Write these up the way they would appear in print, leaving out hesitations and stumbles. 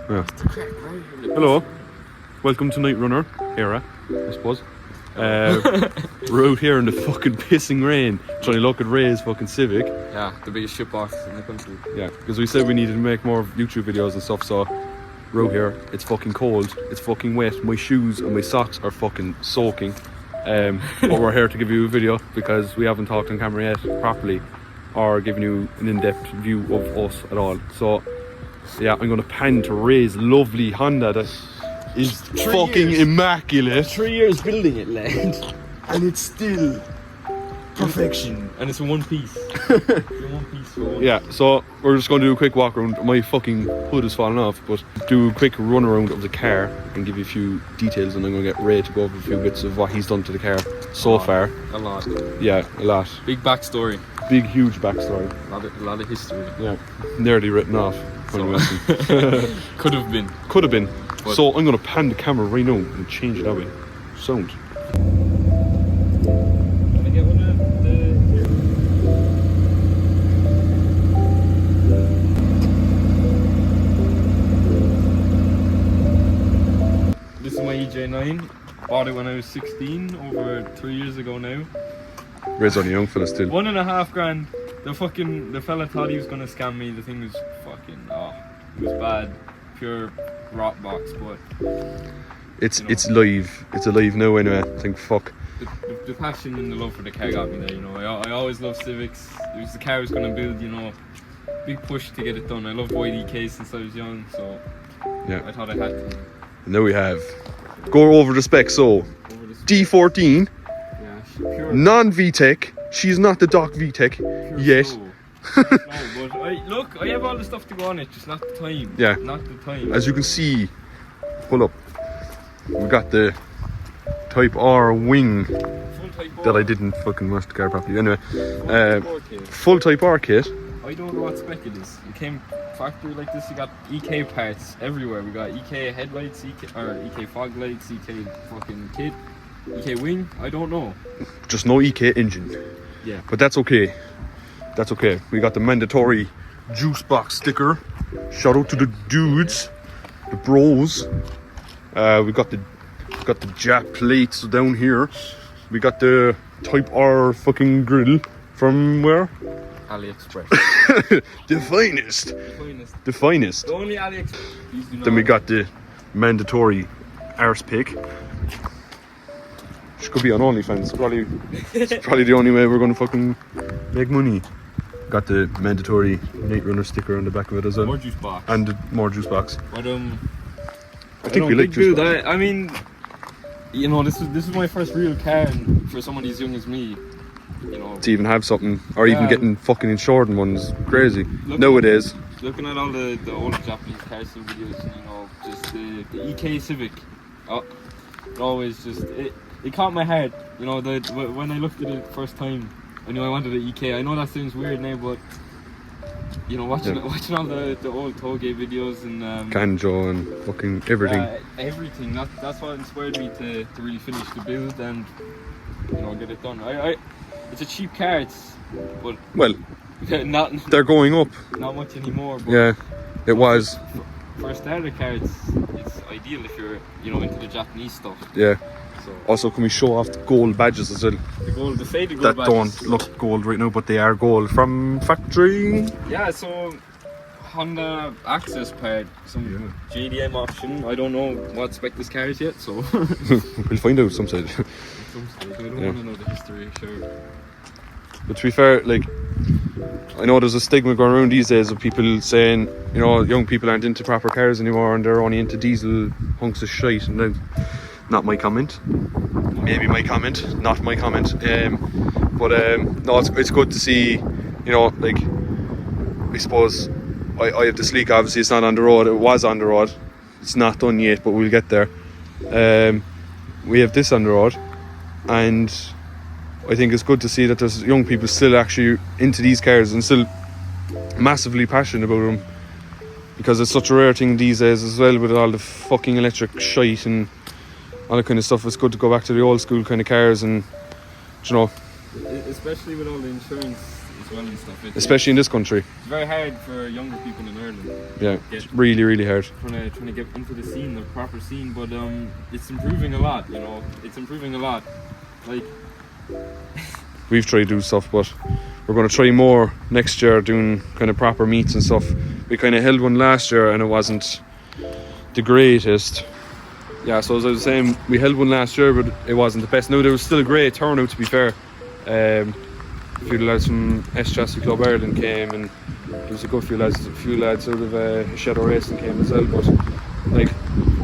Yeah. Hello, welcome to Night Runner era, I suppose. We're out here in the fucking pissing rain trying to look at Ray's fucking Civic. Yeah, the biggest shitbox in the country. Yeah, because we said we needed to make more YouTube videos and stuff, so we're out here. It's fucking cold, it's fucking wet, my shoes and my socks are fucking soaking. But we're here to give you a video because we haven't talked on camera yet properly or given you an in-depth view of us at all. So yeah, I'm going to pan to Ray's lovely Honda that is fucking immaculate. 3 years building it, lad. And it's still perfection. And it's in one piece. It's in one piece for one. Yeah, so we're just going to do a quick walk around. My fucking hood has fallen off, but do a quick run around of the car and give you a few details, and I'm going to get Ray to go over a few bits of what he's done to the car so far. A lot. Yeah, a lot. Big backstory. Big, huge backstory. A lot of history. Yeah, nearly written off. Could have been. Could have been. But so I'm going to pan the camera right now and change it that way. Sound. Can I get one of This is my EJ9. Bought it when I was 16, over 3 years ago now. Ray's only young fella still. $1.5 grand. The fella thought he was gonna scam me. The thing was fucking it was bad, pure rot box. But It's live. It's alive now anyway. I think fuck. The passion and the love for the car got me there. You know, I always loved Civics. It was the car I was gonna build. You know, big push to get it done. I loved YDK since I was young, so yeah, I thought I had to. And now we have. Go over the specs. So D14. Yeah, Non-VTEC. She's not the Doc VTEC yet. No, but I have all the stuff to go on it, just not the time. Yeah. Not the time. As you can see, pull up. We got the Type R wing Full Type R. that I didn't fucking wash the car properly. Anyway, Full Type R kit. full Type R kit. I don't know what spec it is. It came factory like this. You got EK parts everywhere. We got EK headlights, EK fog lights, EK fucking kit, EK wing. I don't know. Just no EK engine. Yeah. But that's okay. That's okay. We got the mandatory juice box sticker. Shout out to the dudes, the bros. We got the Jap plates down here. We got the Type R fucking grill from where? AliExpress. The finest. The finest. The only AliExpress. Then we got the mandatory arse pick. Which could be on OnlyFans. It's probably the only way we're gonna fucking make money. Got the mandatory Night Runner sticker on the back of it as well. More juice box. And more juice box. But I think we like juice box. I mean, you know, this is my first real car, and for someone as young as me, you know, to even have something, or even getting fucking insured in one is crazy looking nowadays. Looking at all the old Japanese car sim videos, you know, just the EK Civic, it always just it caught my heart. You know, when I looked at it the first time, I knew I wanted an EK. I know that sounds weird now, but you know, watching all the old Toge videos and Kanjo and fucking everything. Everything. That's what inspired me to really finish the build and, you know, get it done. It's a cheap car, but Well, not they're going up. Not much anymore. But Yeah, it was. For a starter car, it's ideal if you're, you know, into the Japanese stuff. Yeah. So Also, can we show off the gold badges as well? the faded That gold badges. don't look gold right now, but they are gold from factory. Yeah, so Honda access part, some JDM option. I don't know what spec this car is yet, so We'll find out some stage. I don't want to know the history, sure. But to be fair, like, I know there's a stigma going around these days of people saying, you know, young people aren't into proper cars anymore and they're only into diesel hunks of shite. And then, not my comment. Maybe my comment, not my comment. No, it's good to see, you know, like, I suppose I have the Sleek, obviously it's not on the road. It was on the road. It's not done yet, but we'll get there. We have this on the road, and I think it's good to see that there's young people still actually into these cars and still massively passionate about them, because it's such a rare thing these days as well with all the fucking electric shite and all that kind of stuff. It's good to go back to the old school kind of cars, and, you know, especially with all the insurance as well and stuff. especially in this country. It's very hard for younger people in Ireland. Yeah, it's really, really hard. Trying to get into the scene, the proper scene, but it's improving a lot. You know, it's improving a lot. Like We've tried to do stuff, but we're going to try more next year, doing kind of proper meets and stuff. We kind of held one last year and it wasn't the greatest. Yeah, so as I was saying, we held one last year, but it wasn't the best. No, there was still a great turnout, to be fair. A few lads from S Chassis Club Ireland came, and there was a good few lads out of Shadow Racing came as well. But like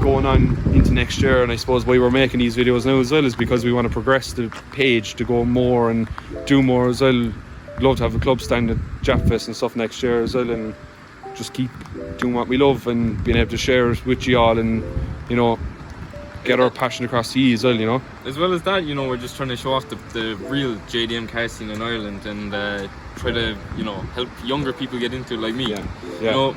going on into next year, and I suppose why we're making these videos now as well is because we want to progress the page to go more and do more as well. We'd love to have a club stand at Japfest and stuff next year as well, and just keep doing what we love and being able to share it with you all, and you know, get our passion across to you as well, you know. As well as that, you know, we're just trying to show off the real JDM car scene in Ireland, and try to, you know, help younger people get into it like me. Yeah. You know,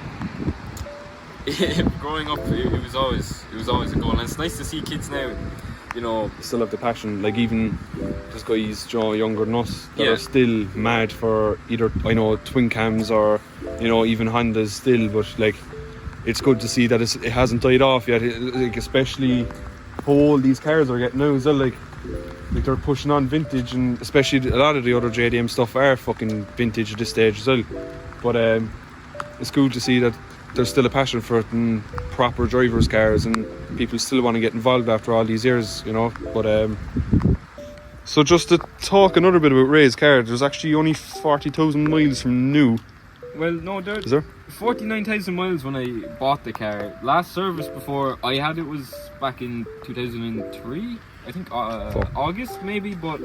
growing up, it was always a goal, and it's nice to see kids now, you know, still have the passion. Like even there's guys, you know, younger than us that Yeah. are still mad for either, I know, twin cams or, you know, even Hondas still. But like, it's good to see that it hasn't died off yet. Like especially how old these cars are getting now as well. Like they're pushing on vintage, and especially a lot of the other JDM stuff are fucking vintage at this stage as well. But it's cool to see that there's still a passion for it, and proper drivers' cars, and people still want to get involved after all these years, you know. But so just to talk another bit about Ray's car, there's actually only 40,000 miles from new. well, no, Is there? 49,000 miles when I bought the car. Last service before I had it was back in 2003, I think August maybe, but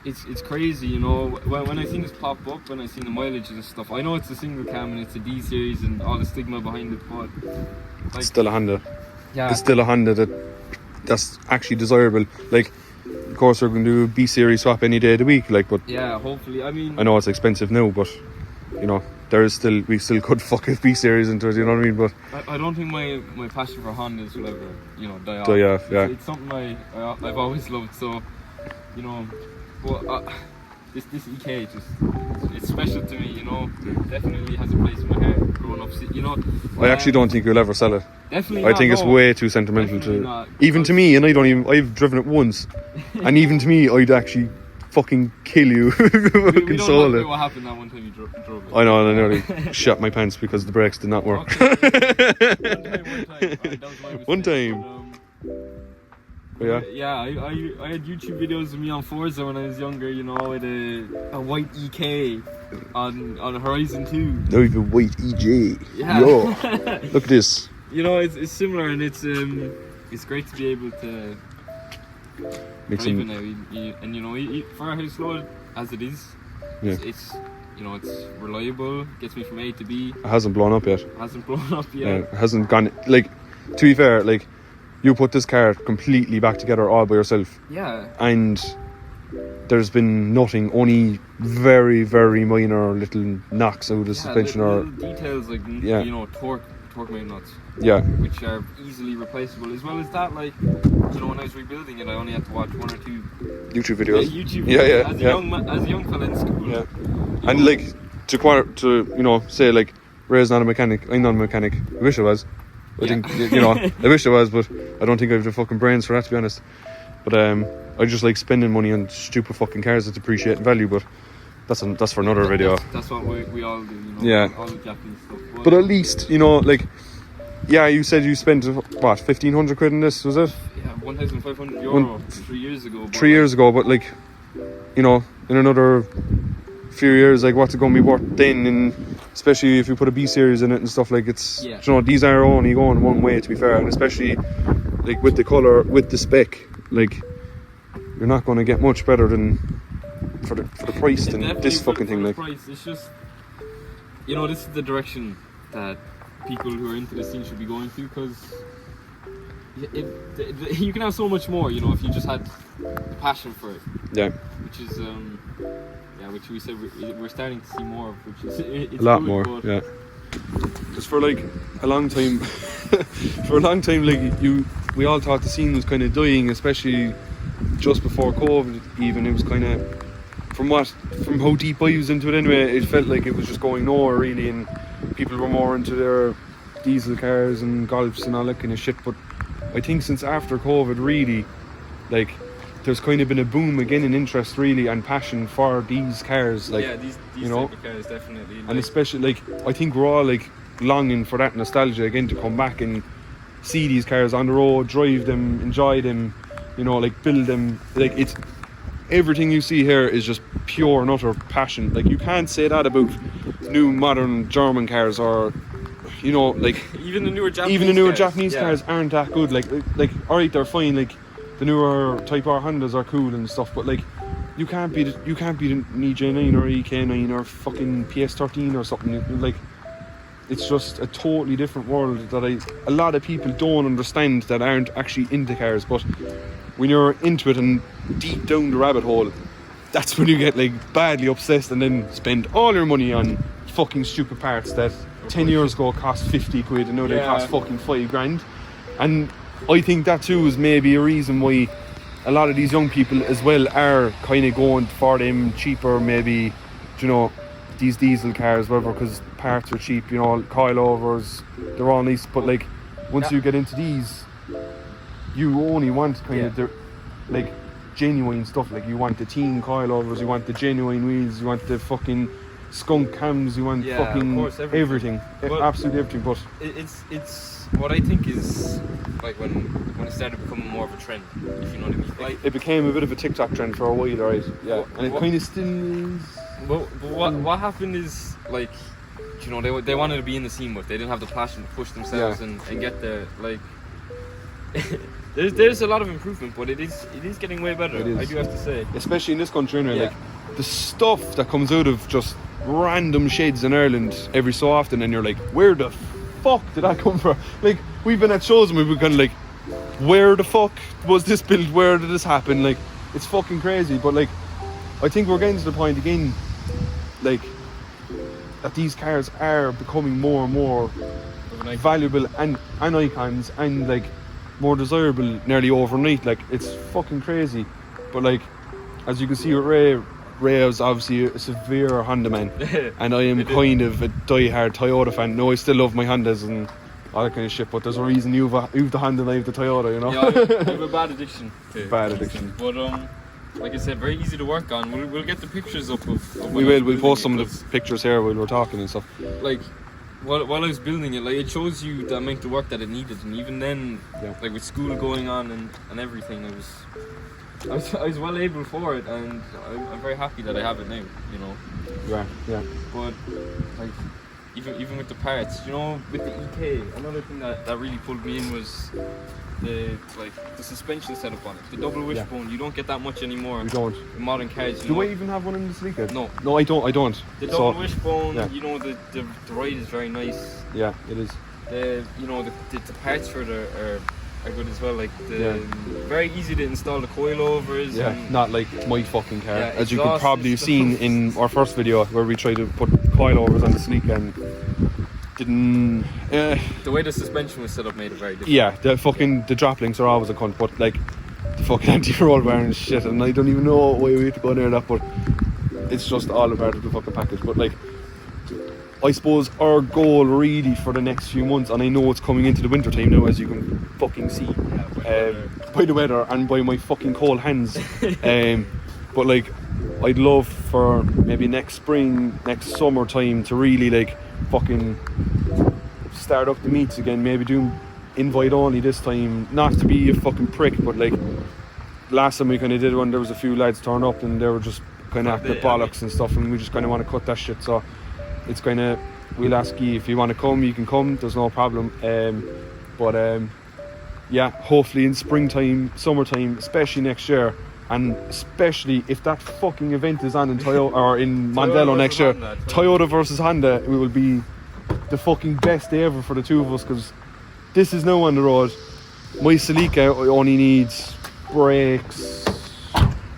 it's crazy, you know, when I seen this pop up, when I seen the mileage and stuff. I know it's a single cam and it's a D series and all the stigma behind it, but like, It's still a Honda. yeah, It's still a Honda that's actually desirable. Like, of course, we're going to do a B series swap any day of the week. Like, but yeah, hopefully. I mean, I know it's expensive now, but you know, we still could fuck a B series into it. You know what I mean? But I don't think my passion for Hondas will ever, you know, die off. Die off, yeah. It's something I've always loved. So, you know, well, this EK it's special to me. You know, definitely has a place in my heart. Growing up, you know. I actually don't think you'll ever sell it. Definitely. I not, think it's no. way too sentimental Definitely to not, even to me, and I've driven it once, and even to me, I'd actually fucking kill you if I We fucking don't sold know it. what happened that one time you drove it. I know, and I nearly shot my pants because the brakes did not work. Okay. That was my mistake. One time. But, Yeah. yeah, I had YouTube videos of me on Forza when I was younger, you know, with a white EK on Horizon 2. No, even white EJ. Yeah. Yo, look at this. You know, it's similar, and it's great to be able to Make drive it some, now. And you know, for how slow as it is, Yeah. it's you know, it's reliable, gets me from A to B, it hasn't blown up yet. hasn't blown up Yeah, yet. it hasn't gone. Like, to be fair, like, you put this car completely back together all by yourself, Yeah. and there's been nothing, only very, very minor little knocks out of the suspension, little or details like Yeah. you know, torque main nuts, yeah, which are easily replaceable. As well as that, like, you know, when I was rebuilding it, I only had to watch one or two YouTube videos. YouTube Yeah, videos yeah, as a yeah. young fella in school. Yeah. You And know, like to you know, say like Ray's not a mechanic, I'm not a mechanic. I wish I was. I Yeah. think, you know, I wish I was, but I don't think I have the fucking brains for that, to be honest. But I just like spending money on stupid fucking cars that depreciate in value. But that's for another video. That's what we all do, you know. Yeah. All the Japanese stuff. But at least, you know, like, yeah, you said you spent what, 1,500 quid on this, was it? yeah, 1,500 euro 3 years ago. But 3 years ago, but like, you know, in another few years, like, what's it going to be worth then? And especially if you put a B series in it and stuff, like, it's, Yeah. you know, these are only going one way, to be fair, and especially like with the colour, with the spec, like, you're not going to get much better than for the price than definitely this fucking for thing, the like. price, it's just, you know, this is the direction that people who are into the scene should be going to, because you can have so much more, you know, if you just had the passion for it, Yeah, which is which we said we're starting to see more of, which is it's a lot good, more, but yeah. Because for like a long time, like we all thought the scene was kind of dying, especially just before COVID. Even it was kind of, from how deep I was into it anyway, it felt like it was just going nowhere really, and people were more into their diesel cars and golfs and all that kind of shit. But I think since after COVID, really, like, there's kind of been a boom again in interest really and passion for these cars, like, these you know, type of cars definitely, and especially like I think we're all like longing for that nostalgia again to come back and see these cars on the road, drive them, enjoy them, you know, like build them. Like, it's everything you see here is just pure and utter passion. Like, you can't say that about new modern German cars, or, you know, like even the newer Japanese cars aren't that good. Like alright, they're fine. Like, the newer Type R Hondas are cool and stuff, but like, you can't beat an EJ9 or EK9 or fucking PS13 or something. Like, it's just a totally different world that a lot of people don't understand that aren't actually into cars. But when you're into it and deep down the rabbit hole, that's when you get like badly obsessed and then spend all your money on fucking stupid parts that 10 years ago cost 50 quid and now they cost fucking 5 grand. And I think that too is maybe a reason why a lot of these young people as well are kind of going for them cheaper, maybe, you know, these diesel cars, whatever, because parts are cheap, you know, coilovers, they're all nice. But like, once you get into these, you only want kind of the like genuine stuff. Like, you want the team coilovers, you want the genuine wheels, you want the fucking skunk cams, you want fucking of course, everything. But absolutely everything. But it's what I think is like when it started becoming more of a trend, if you know what I mean. Like, it became a bit of a TikTok trend for a while, right? Yeah, and it kind of still is. But what happened is, like, you know, they wanted to be in the scene, but they didn't have the passion to push themselves and get there. Like, there's a lot of improvement, but it is getting way better. I do have to say, especially in this country, anyway. Like, the stuff that comes out of just random sheds in Ireland every so often, and you're like, where the fuck did that come from? Like, we've been at shows and we've been kind of like, where the fuck was this built? Where did this happen? Like, it's fucking crazy. But like, I think we're getting to the point again, like, that these cars are becoming more and more valuable and icons and like more desirable nearly overnight. Like, it's fucking crazy. But like, as you can see with Ray is obviously a severe Honda man, and I am kind of a die-hard Toyota fan. No, I still love my Hondas and all that kind of shit, but there's a reason you've the Honda and I have the Toyota, you know? Yeah, I have a bad addiction. Bad addiction. But like I said, very easy to work on. We'll get the pictures up of we'll post some of the pictures here while we're talking and stuff. Like, while I was building it, like, it shows you the amount of work that it needed, and even then, like, with school going on and everything, I was well able for it, and I'm very happy that I have it now, you know. Yeah. But like, even with the parts, you know, with the EK, another thing that really pulled me in was the suspension setup on it. The double wishbone, you don't get that much anymore. You don't. In modern cars. Do I even have one in the Sleeka? No, I don't. The double wishbone, you know, the ride is very nice. Yeah, it is. The parts for it are good as well. Like, very easy to install the coilovers. Yeah, not like my fucking car. Yeah, as you could probably have seen in our first video where we tried to put coilovers on the Sleeka and didn't. The way the suspension was set up made it very difficult. Yeah, the drop links are always a cunt, but like the fucking anti-roll bar and shit, and I don't even know why we had to go near that, but it's just all a part of the fucking package. But like, I suppose our goal really for the next few months, and I know it's coming into the winter time now, as you can fucking see, by the weather and by my fucking cold hands. But like, I'd love for maybe next spring, next summer time to really like fucking start up the meets again. Maybe do invite only this time, not to be a fucking prick, but like last time we kind of did one, there was a few lads turn up and they were just kind of acting bollocks and stuff, and we just kind of want to cut that shit. So it's kind of, we'll ask you if you want to come, you can come, there's no problem. Yeah, hopefully in springtime, summertime, especially next year, and especially if that fucking event is on in Toyota or in Mondello next year, Toyota versus Honda, it will be the fucking best day ever for the two of us, because this is now on the road. My Celica only needs brakes,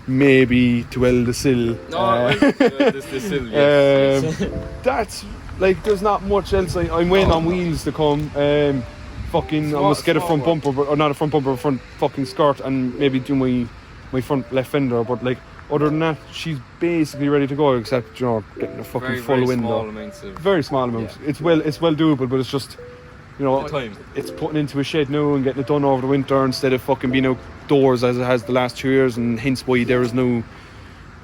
maybe to weld the sill. The sill, yes. That's like, there's not much else. I'm waiting on wheels to come. I must get a front bumper, or not a front bumper, a front fucking skirt, and maybe do my front left fender. But like, other than that, she's basically ready to go, except, you know, getting a fucking Very, full very window. small amounts of... Very small amounts. It's well doable, but it's just, you know, The time. it's putting into a shed now and getting it done over the winter instead of fucking being outdoors as it has the last 2 years, and hence why there is no...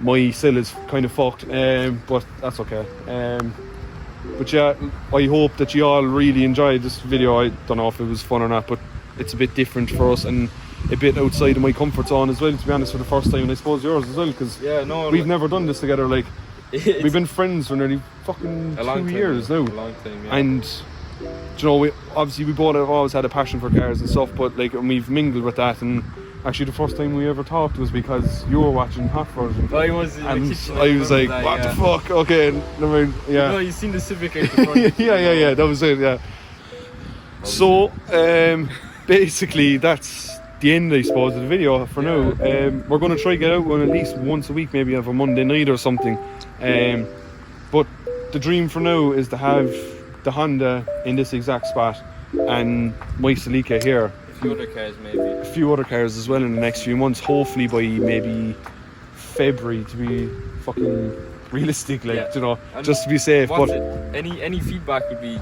My sill is kind of fucked, but that's okay. But yeah, I hope that you all really enjoyed this video. I don't know if it was fun or not, but it's a bit different for us and a bit outside of my comfort zone as well, to be honest, for the first time, and I suppose yours as well, because we've never done this together. Like, we've been friends for nearly fucking 2 years now. A long time, yeah. And, you know, we both have always had a passion for cars and stuff, but like, and we've mingled with that. And actually the first time we ever talked was because you were watching Hot Version. I was in the kitchen. I was like, that, what the fuck? Okay, never mind. Yeah. No, you seen the Civic out the front. yeah, that was it, yeah. So, basically, that's the end, I suppose, of the video for now. We're going to try get out one at least once a week, maybe of a Monday night or something. But the dream for now is to have the Honda in this exact spot and my Celica here. A few other cars, maybe. A few other cars as well in the next few months, hopefully by maybe February, to be fucking realistic, like, you know, and just to be safe. But any feedback would be,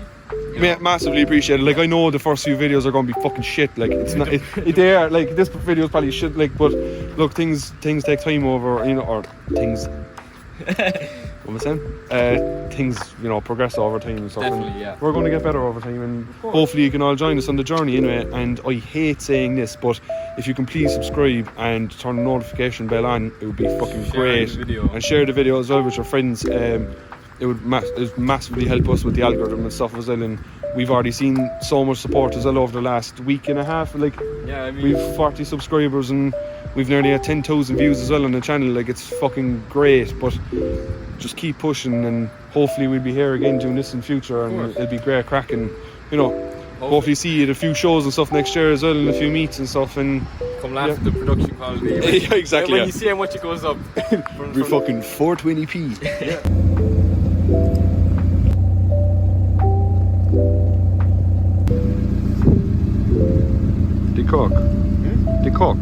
massively appreciated. Like, I know the first few videos are going to be fucking shit. Like, it's not. They are, like, this video is probably shit. Like, but look, things take time over, you know, or things. What am I saying? Things, you know, progress over time and stuff. Definitely, yeah. We're going to get better over time, and hopefully you can all join us on the journey anyway. And I hate saying this, but if you can please subscribe and turn the notification bell on, it would be fucking great. And share the video as well with your friends. It would massively help us with the algorithm and stuff as well. And we've already seen so much support as well over the last week and a half. Like, yeah, I mean, we've 40 subscribers and we've nearly had 10,000 views as well on the channel. Like, it's fucking great, but just keep pushing, and hopefully we'll be here again doing this in future, and it'll be great cracking, you know. Hopefully see you at a few shows and stuff next year as well, and a few meets and stuff, and come laugh at the production quality. Yeah, exactly. When you see how much it goes up. We're fucking 420p. Yeah. The cock.